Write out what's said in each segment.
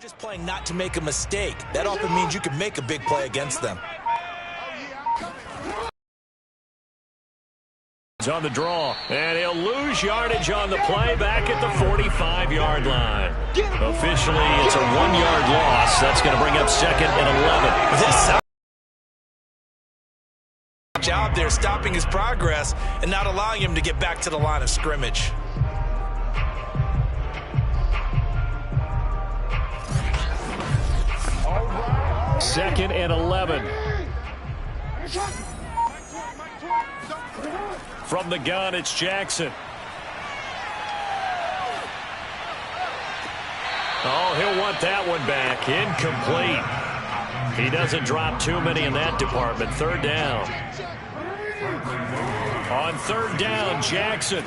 just playing not to make a mistake. That often means you can make a big play against them. On the draw, and he'll lose yardage on the play back at the 45-yard line. Officially, it's a 1-yard loss. That's going to bring up 2nd and 11. This job there stopping his progress and not allowing him to get back to the line of scrimmage. Second and 11. From the gun, it's Jackson. Oh, he'll want that one back. Incomplete. He doesn't drop too many in that department. 3rd down. On 3rd down, Jackson.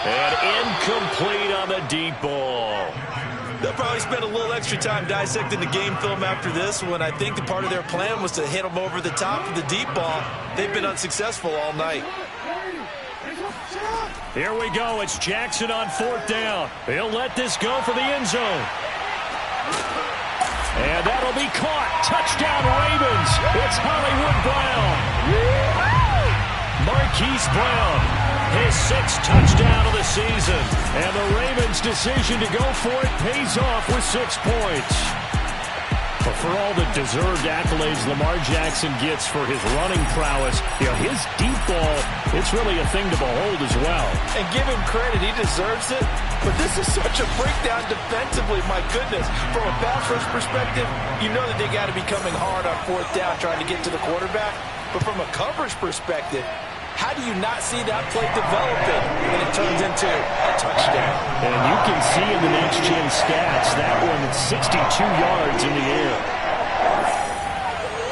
And incomplete on the deep ball. They'll probably spend a little extra time dissecting the game film after this one. I think the part of their plan was to hit them over the top of the deep ball. They've been unsuccessful all night. Here we go. It's Jackson on 4th down. He'll let this go for the end zone. And that'll be caught. Touchdown, Ravens. It's Hollywood Brown. Marquise Brown, his 6th touchdown of the season. And the Ravens' decision to go for it pays off with 6 points. But for all the deserved accolades Lamar Jackson gets for his running prowess, his deep ball, it's really a thing to behold as well. And give him credit, he deserves it. But this is such a breakdown defensively, my goodness. From a pass rush perspective, you know that they got to be coming hard on 4th down trying to get to the quarterback. But from a coverage perspective, how do you not see that play developing and it turns into a touchdown? And you can see in the next-gen stats that one is 62 yards in the air.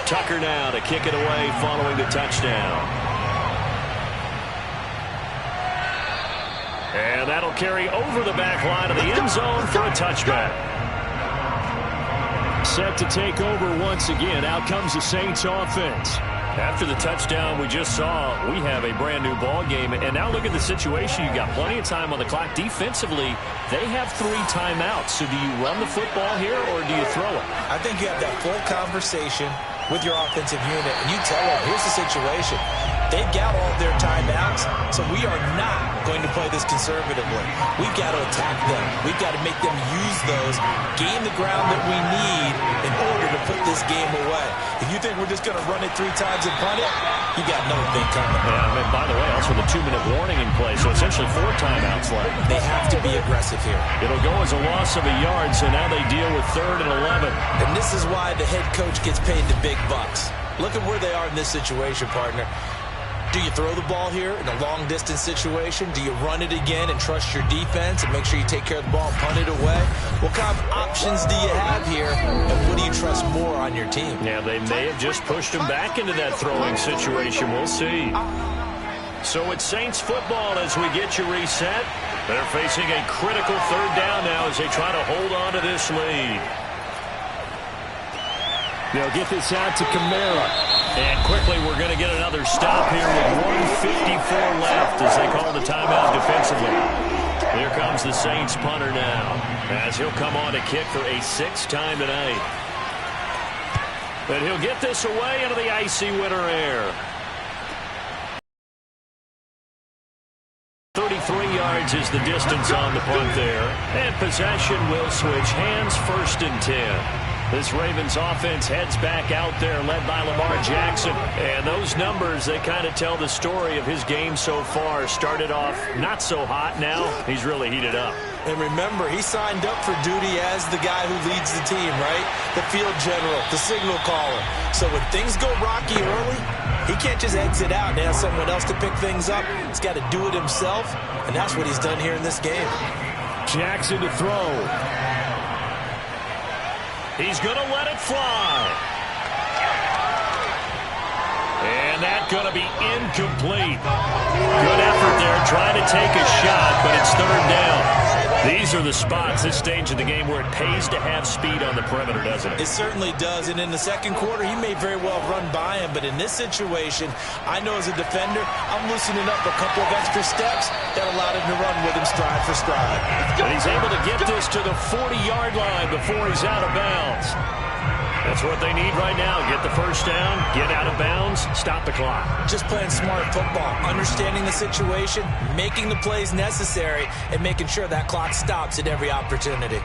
Tucker now to kick it away following the touchdown. And that'll carry over the back line of the end zone for a touchback. Set to take over once again. Out comes the Saints offense. After the touchdown we just saw, we have a brand new ball game. And now look at the situation. You've got plenty of time on the clock. Defensively, they have 3 timeouts. So do you run the football here or do you throw it? I think you have that full conversation with your offensive unit, and you tell them, here's the situation. They've got all their timeouts, so we are not going to play this conservatively. We've got to attack them. We've got to make them use those, gain the ground that we need in order to put this game away. If you think we're just going to run it 3 times and punt it, you got another thing coming. Yeah, and by the way, also the 2-minute warning in play, so essentially 4 timeouts left. They have to be aggressive here. It'll go as a loss of a yard, so now they deal with 3rd and 11. And this is why the head coach gets paid the big bucks. Look at where they are in this situation, partner. Do you throw the ball here in a long-distance situation? Do you run it again and trust your defense and make sure you take care of the ball and punt it away? What kind of options do you have here, and what do you trust more on your team? Yeah, they may have just pushed him back into that throwing situation. We'll see. So it's Saints football as we get you reset. They're facing a critical 3rd down now as they try to hold on to this lead. They'll get this out to Kamara. And quickly, we're going to get another stop here with 1:54 left as they call the timeout defensively. Here comes the Saints punter now as he'll come on to kick for a 6th time tonight. But he'll get this away into the icy winter air. 33 yards is the distance on the punt there. And possession will switch hands, 1st and 10. This Ravens offense heads back out there, led by Lamar Jackson. And those numbers, they kind of tell the story of his game so far. Started off not so hot. Now he's really heated up. And remember, he signed up for duty as the guy who leads the team, right? The field general, the signal caller. So when things go rocky early, he can't just exit out and ask someone else to pick things up. He's got to do it himself, and that's what he's done here in this game. Jackson to throw. He's going to let it fly. And that's going to be incomplete. Good effort there trying to take a shot, but it's 3rd down. These are the spots, this stage of the game, where it pays to have speed on the perimeter, doesn't it? It certainly does, and in the second quarter, he may very well run by him, but in this situation, I know as a defender, I'm loosening up a couple of extra steps that allowed him to run with him stride for stride. And he's able to get this to the 40-yard line before he's out of bounds. That's what they need right now. Get the first down, get out of bounds, stop the clock. Just playing smart football, understanding the situation, making the plays necessary, and making sure that clock stops at every opportunity.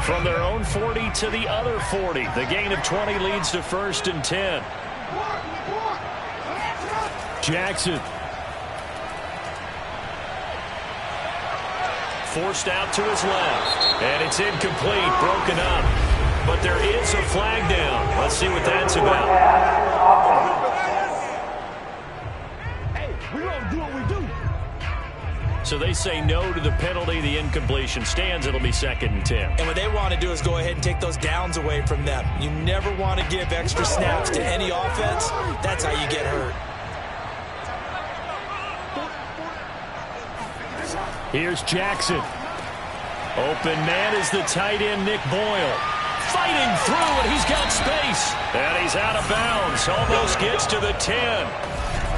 From their own 40 to the other 40. The gain of 20 leads to 1st and 10. Jackson. Forced out to his left. And it's incomplete, broken up. But there is a flag down. Let's see what that's about. Hey, we gonna do what we do. So they say no to the penalty. The incompletion stands. It'll be 2nd and 10. And what they want to do is go ahead and take those downs away from them. You never want to give extra snaps to any offense. That's how you get hurt. Here's Jackson. Open man is the tight end, Nick Boyle. Fighting through, and he's got space. And he's out of bounds. Almost gets to the 10.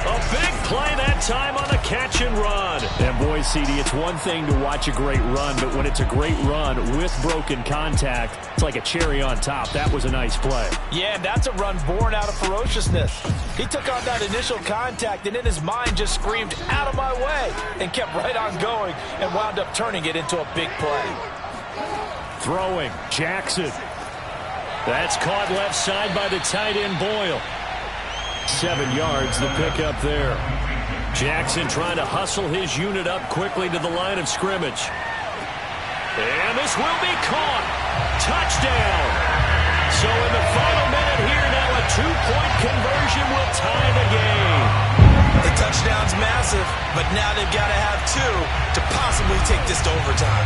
A big play that time on the catch and run. And boy, CD, it's one thing to watch a great run, but when it's a great run with broken contact, it's like a cherry on top. That was a nice play. Yeah, that's a run born out of ferociousness. He took on that initial contact and in his mind just screamed, "Out of my way," and kept right on going and wound up turning it into a big play. Throwing, Jackson. That's caught left side by the tight end, Boyle. 7 yards, the pickup there. Jackson trying to hustle his unit up quickly to the line of scrimmage. And this will be caught. Touchdown. So in the final minute here now, a 2-point conversion will tie the game. The touchdown's massive, but now they've got to have 2 to possibly take this to overtime.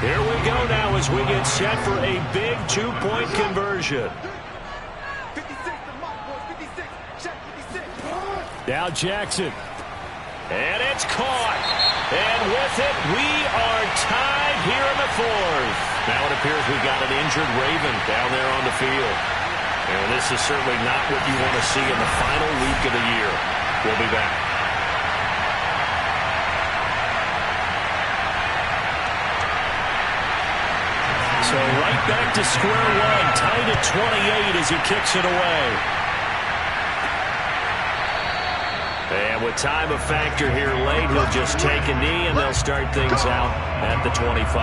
Here we go now as we get set for a big 2-point conversion. 56, the mark, boys, 56. Check 56. Now Jackson. And it's caught. And with it, we are tied here in the 4th. Now it appears we've got an injured Raven down there on the field. And this is certainly not what you want to see in the final week of the year. We'll be back. So right back to square one, tied at 28 as he kicks it away. And with time a factor here late, he'll just take a knee and they'll start things out at the 25.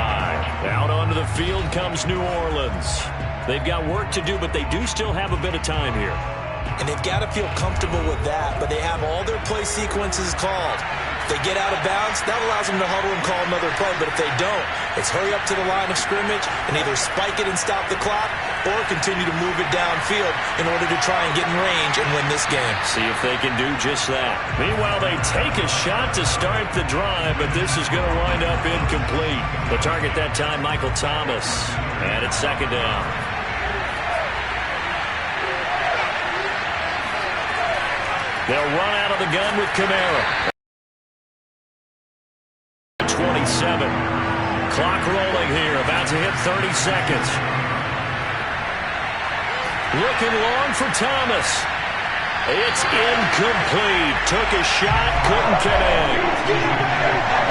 Out onto the field comes New Orleans. They've got work to do, but they do still have a bit of time here. And they've got to feel comfortable with that, but they have all their play sequences called. If they get out of bounds, that allows them to huddle and call another play. But if they don't, it's hurry up to the line of scrimmage and either spike it and stop the clock or continue to move it downfield in order to try and get in range and win this game. See if they can do just that. Meanwhile, they take a shot to start the drive, but this is going to wind up incomplete. The target that time, Michael Thomas. And it's 2nd down. They'll run out of the gun with Kamara. 27. Clock rolling here, about to hit 30 seconds. Looking long for Thomas. It's incomplete. Took a shot, couldn't connect.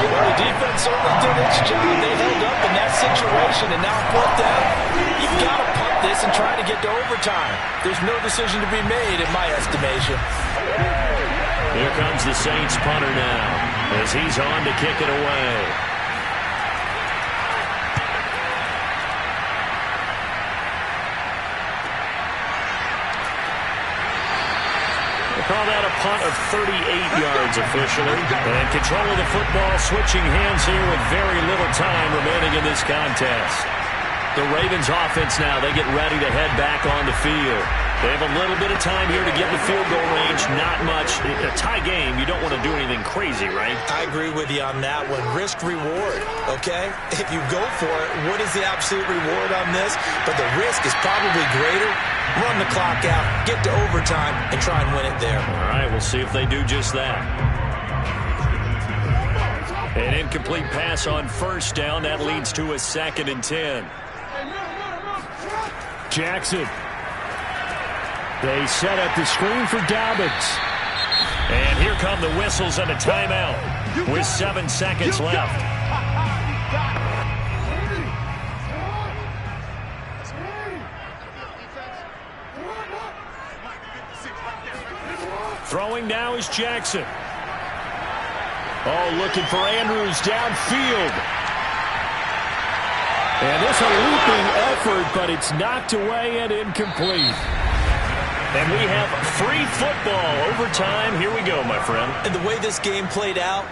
Well, the defense certainly did its job. They held up in that situation, and now 4th down. You've got to punt this and try to get to overtime. There's no decision to be made, in my estimation. Here comes the Saints punter now as he's on to kick it away. call that a punt of 38 yards officially. And control of the football, switching hands here with very little time remaining in this contest. The Ravens offense now, they get ready to head back on the field. They have a little bit of time here to get in the field goal range. Not much. A tie game, you don't want to do anything crazy, right? I agree with you on that one. Risk reward, okay? If you go for it, what is the absolute reward on this? But the risk is probably greater. Run the clock out, get to overtime, and try and win it there. All right, we'll see if they do just that. An incomplete pass on first down. That leads to a 2nd and 10. Jackson. They set up the screen for Dobbins. And here come the whistles and a timeout with 7 seconds left. Throwing now is Jackson. Oh, looking for Andrews downfield. And this a looping effort, but it's knocked away and incomplete. And we have free football overtime. Here we go, my friend. And the way this game played out,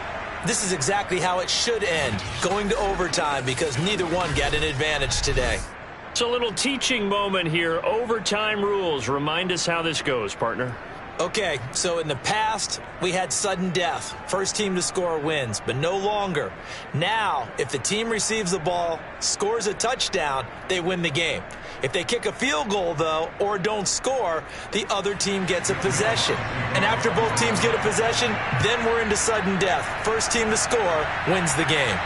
this is exactly how it should end, going to overtime, because neither one got an advantage today. It's a little teaching moment here. Overtime rules. Remind us how this goes, partner. Okay, so in the past, we had sudden death. First team to score wins, but no longer. Now, if the team receives the ball, scores a touchdown, they win the game. If they kick a field goal, though, or don't score, the other team gets a possession. And after both teams get a possession, then we're into sudden death. First team to score wins the game.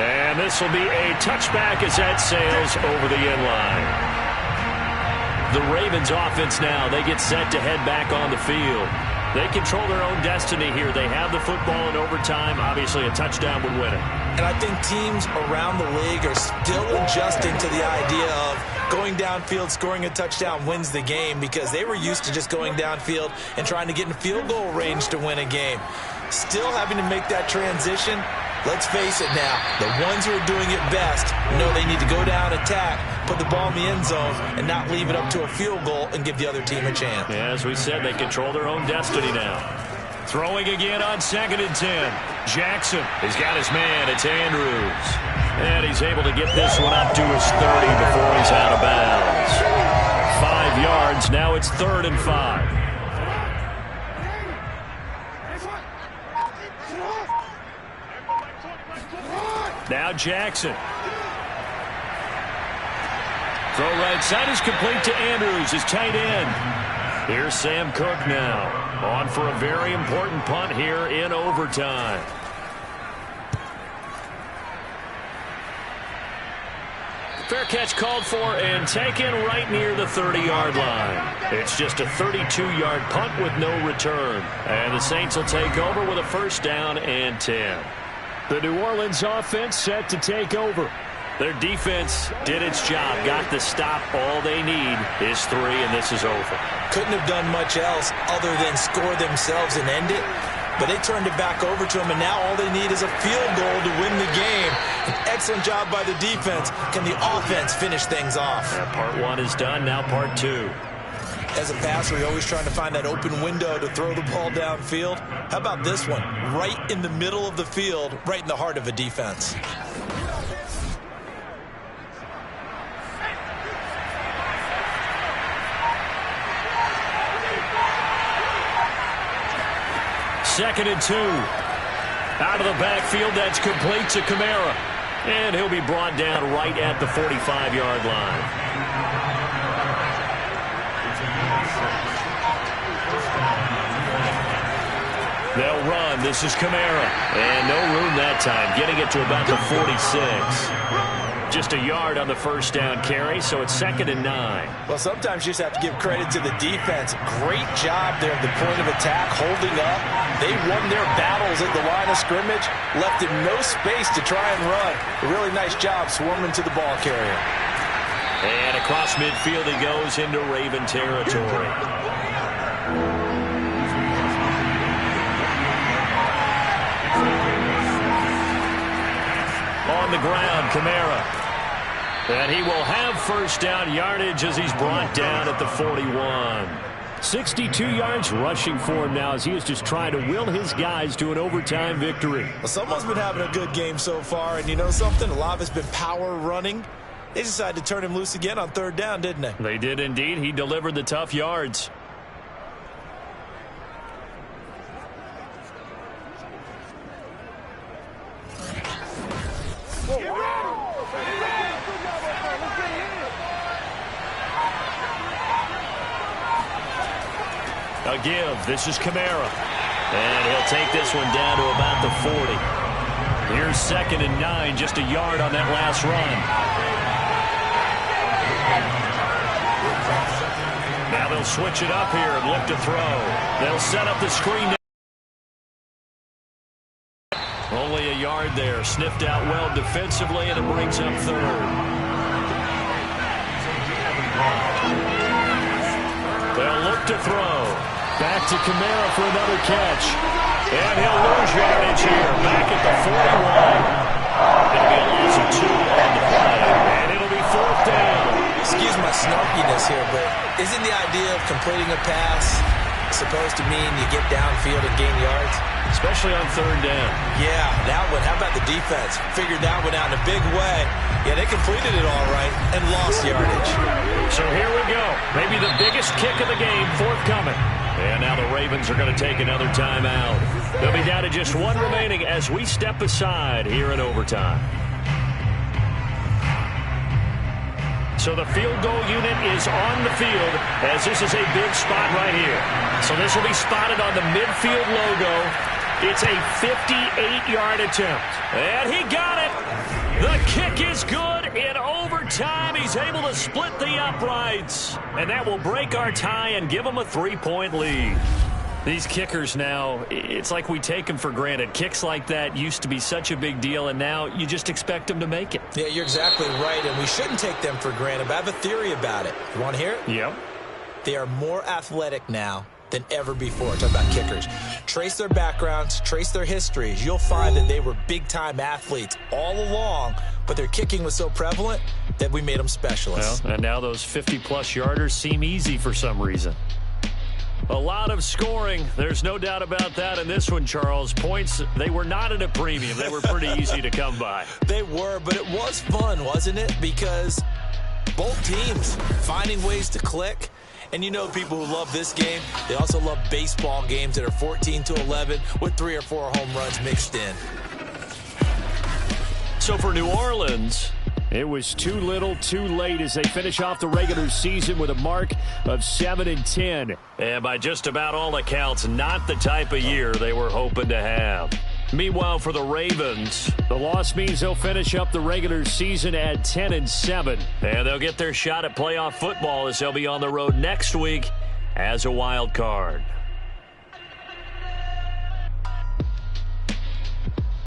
And this will be a touchback as that sails over the end line. The Ravens offense now, they get set to head back on the field. They control their own destiny here. They have the football in overtime. Obviously, a touchdown would win it. And I think teams around the league are still adjusting to the idea of going downfield, scoring a touchdown wins the game, because they were used to just going downfield and trying to get in field goal range to win a game. Still having to make that transition. Let's face it now, the ones who are doing it best know they need to go down, attack, put the ball in the end zone, and not leave it up to a field goal and give the other team a chance. Yeah, as we said, they control their own destiny now. Throwing again on 2nd and 10. Jackson has got his man. It's Andrews. And he's able to get this one up to his 30 before he's out of bounds. 5 yards. Now it's 3rd and 5. Now Jackson. Throw right side is complete to Andrews, his tight end. Here's Sam Cook now. On for a very important punt here in overtime. Fair catch called for and taken right near the 30-yard line. It's just a 32-yard punt with no return. And the Saints will take over with a 1st down and 10. The New Orleans offense set to take over. Their defense did its job, got the stop. All they need is 3, and this is over. Couldn't have done much else other than score themselves and end it. But they turned it back over to them, and now all they need is a field goal to win the game. An excellent job by the defense. Can the offense finish things off? Part 1 is done, now part 2. As a passer, you're always trying to find that open window to throw the ball downfield. How about this one? Right in the middle of the field, right in the heart of a defense. Second and 2. Out of the backfield, that's complete to Kamara. And he'll be brought down right at the 45-yard line. They'll run. This is Kamara. And no room that time. Getting it to about the 46. Just a yard on the 1st down carry, so it's 2nd and 9. Well, sometimes you just have to give credit to the defense. Great job there at the point of attack, holding up. They won their battles at the line of scrimmage, left him no space to try and run. A really nice job swarming to the ball carrier. And across midfield he goes into Raven territory. On the ground, Kamara. And he will have 1st down yardage as he's brought down at the 41. 62 yards rushing for him now as he is just trying to will his guys to an overtime victory. Well, someone's been having a good game so far, and you know something? A lot of it's been power running. They decided to turn him loose again on third down, didn't they? They did indeed. He delivered the tough yards. A give. This is Kamara. And he'll take this one down to about the 40. Here's 2nd and 9, just a yard on that last run. Now they'll switch it up here and look to throw. They'll set up the screen. Only a yard there. Sniffed out well defensively, and it brings up 3rd. They'll look to throw. Back to Kamara for another catch. And he'll lose yardage here. Back at the 41. It'll be a loss of 2 on the play. And it'll be 4th down. Excuse my snarkiness here, but isn't the idea of completing a pass supposed to mean you get downfield and gain yards? Especially on 3rd down. Yeah, that one. How about the defense? Figured that one out in a big way. Yeah, they completed it all right and lost yardage. So here we go. Maybe the biggest kick of the game forthcoming. And now the Ravens are going to take another timeout. They'll be down to just 1 remaining as we step aside here in overtime. So the field goal unit is on the field as this is a big spot right here. So this will be spotted on the midfield logo. It's a 58-yard attempt. And he got it. The kick is good in overtime. He's able to split the uprights. And that will break our tie and give him a 3-point lead. These kickers now, it's like we take them for granted. Kicks like that used to be such a big deal, and now you just expect them to make it. Yeah, you're exactly right, and we shouldn't take them for granted, but I have a theory about it. You want to hear it? Yep. They are more athletic now than ever before. Talk about kickers. Trace their backgrounds, trace their histories. You'll find that they were big-time athletes all along, but their kicking was so prevalent that we made them specialists. Well, and now those 50-plus yarders seem easy for some reason. A lot of scoring. There's no doubt about that in this one, Charles. Points, they were not at a premium. They were pretty easy to come by. They were, but it was fun, wasn't it? Because both teams finding ways to click. And you know people who love this game, they also love baseball games that are 14-11 with 3 or 4 home runs mixed in. So for New Orleans, it was too little, too late as they finish off the regular season with a mark of 7-10. And by just about all accounts, not the type of year they were hoping to have. Meanwhile, for the Ravens, the loss means they'll finish up the regular season at 10-7. And they'll get their shot at playoff football as they'll be on the road next week as a wild card.